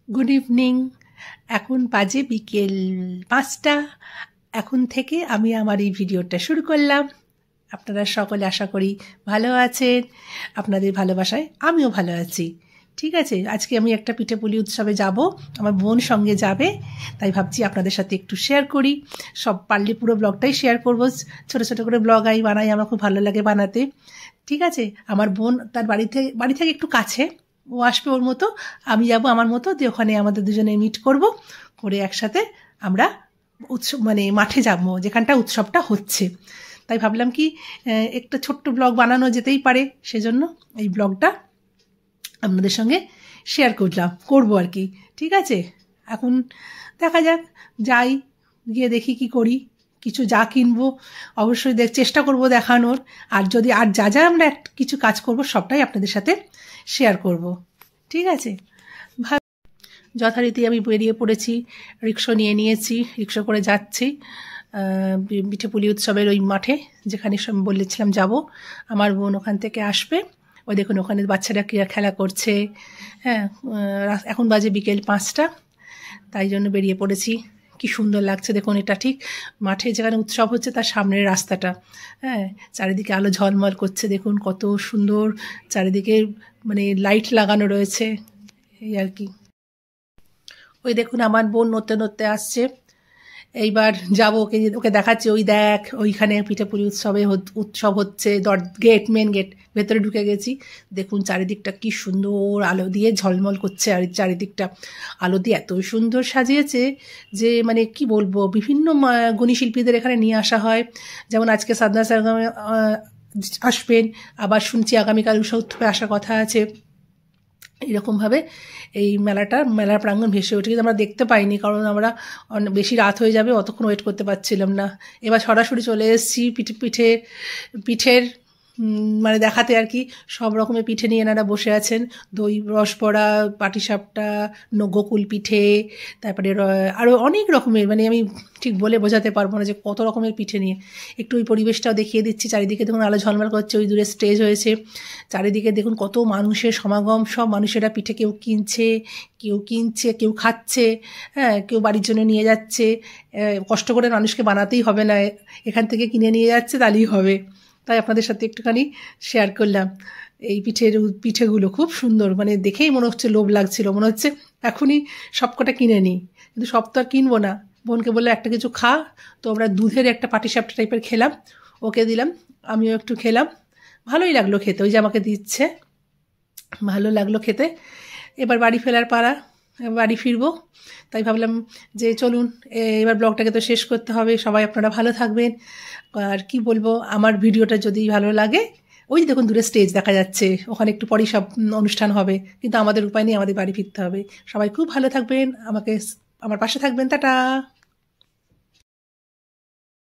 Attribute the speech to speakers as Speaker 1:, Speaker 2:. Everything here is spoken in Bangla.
Speaker 1: Good evening. এখন বাজে বিকেল ৫টা। এখন থেকে আমি আমার এই ভিডিওটা শুরু করলাম। আপনারা সকলে আশা করি ভালো আছেন। আপনাদের ভালোবাসায় আমিও ভালো আছি। ঠিক আছে, আজকে আমি একটা পিঠেপুলি উৎসবে যাব, আমার বোন সঙ্গে যাবে, তাই ভাবছি আপনাদের সাথে একটু শেয়ার করি। সব পারলে পুরো ব্লগটাই শেয়ার করব। ছোট ছোট করে ব্লগ বানাই, আমার খুব ভালো লাগে বানাতে। ঠিক আছে, আমার বোন তার বাড়ি থেকে একটু কাছে, ও আসবে ওর মতো, আমি যাব আমার মতো, দিয়ে ওখানে আমাদের দুজনে মিট করব, করে একসাথে আমরা উৎসব মাঠে যাব যেখানটা উৎসবটা হচ্ছে। তাই ভাবলাম কি একটা ছোট্ট ব্লগ বানানো যেতেই পারে, সেজন্য এই ব্লগটা আপনাদের সঙ্গে শেয়ার করবো আর কি। ঠিক আছে, এখন দেখা যাক, যাই, গিয়ে দেখি কি করি। কিছু যা কিনবো অবশ্যই চেষ্টা করব দেখানোর, আর যদি আর যা আমরা কিছু কাজ করব সবটাই আপনাদের সাথে শেয়ার করব। ঠিক আছে, যথারীতি আমি বেরিয়ে পড়েছি, রিক্সা নিয়ে নিয়েছি, রিক্সা করে যাচ্ছি পিঠেপুলি উৎসবের ওই মাঠে যেখানে বলেছিলাম যাব। আমার বোন ওখান থেকে আসবে। ওই দেখুন ওখানে বাচ্চারা খেলা করছে। হ্যাঁ, এখন বাজে বিকেল ৫টা, তাই জন্য বেরিয়ে পড়েছি। কি সুন্দর লাগছে দেখুন, এটা ঠিক মাঠে যেখানে উৎসব হচ্ছে তার সামনের রাস্তাটা। হ্যাঁ, চারিদিকে আলো ঝলমল করছে, দেখুন কত সুন্দর চারিদিকে লাইট লাগানো রয়েছে, এই আর কি। ওই দেখুন আমার বোন নড়তে নড়তে আসছে। এইবার যাবো, ওকে দেখাচ্ছি, ওই দেখ ওইখানে পিঠেপুলি উৎসব হচ্ছে। মেন গেট ভেতরে ঢুকে গেছি। দেখুন চারিদিকটা কি সুন্দর আলো দিয়ে ঝলমল করছে, আর চারিদিকটা আলো দিয়ে এত সুন্দর সাজিয়েছে যে কি বলবো, বিভিন্ন গুণী শিল্পীদের এখানে নিয়ে আসা হয়। যেমন আজকে সাধনা স্যার আসবেন, আবার শুনছি আগামীকাল উৎসবে আসার কথা আছে। এরকমভাবে এই মেলার প্রাঙ্গণ ভেসে ওঠে, কিন্তু আমরা দেখতে পাইনি, কারণ আমরা বেশি রাত হয়ে যাবে, অতক্ষণ ওয়েট করতে পারছিলাম না। এবার সরাসরি চলে এসেছি পিঠের দেখাতে আর কি। সব রকমের পিঠে নিয়ে এনারা বসে আছেন, দই রসবড়া, পাটিসাপটা, গোকুল পিঠে, তারপরে আরও অনেক রকমের, আমি ঠিক বলে বোঝাতে পারবো না যে কত রকমের পিঠে নিয়ে। একটু ওই পরিবেশটাও দেখিয়ে দিচ্ছি। চারিদিকে দেখুন আলো ঝলমল করছে, ওই দূরে স্টেজ হয়েছে, চারিদিকে দেখুন কত মানুষের সমাগম। সব মানুষেরা পিঠে কেউ কিনছে কেউ খাচ্ছে, হ্যাঁ, কেউ বাড়ির জন্য নিয়ে যাচ্ছে। কষ্ট করে মানুষকে বানাতেই হবে না, এখান থেকে কিনে নিয়ে যাচ্ছে, তাহলেই হবে। তাই আপনাদের সাথে একটুখানি শেয়ার করলাম। এই পিঠেগুলো খুব সুন্দর, দেখেই মনে হচ্ছে লোভ লাগছিল, মনে হচ্ছে এখনই সবকটা কিনে নিই, কিন্তু সব তো আর কিনবো না। বোনকে বললে একটা কিছু খা, তো আমরা দুধের একটা পাটিসাপটা টাইপের খেলাম, ওকে দিলাম, আমিও একটু খেলাম। ভালোই লাগলো খেতে, ওই যে আমাকে দিচ্ছে, ভালো লাগলো খেতে। এবার বাড়ি ফেরার পালা, বাড়ি ফিরবো। তাই ভাবলাম যে চলুন এবার ব্লগটাকে তো শেষ করতে হবে। সবাই আপনারা ভালো থাকবেন। আর কি বলবো, আমার ভিডিওটা যদি ভালো লাগে, ওই দেখুন দূরে স্টেজ দেখা যাচ্ছে, ওখানে একটু পরেই সব অনুষ্ঠান হবে, কিন্তু আমাদের উপায় নেই, আমাদের বাড়ি ফিরতে হবে। সবাই খুব ভালো থাকবেন, আমার পাশে থাকবেন। টাটা।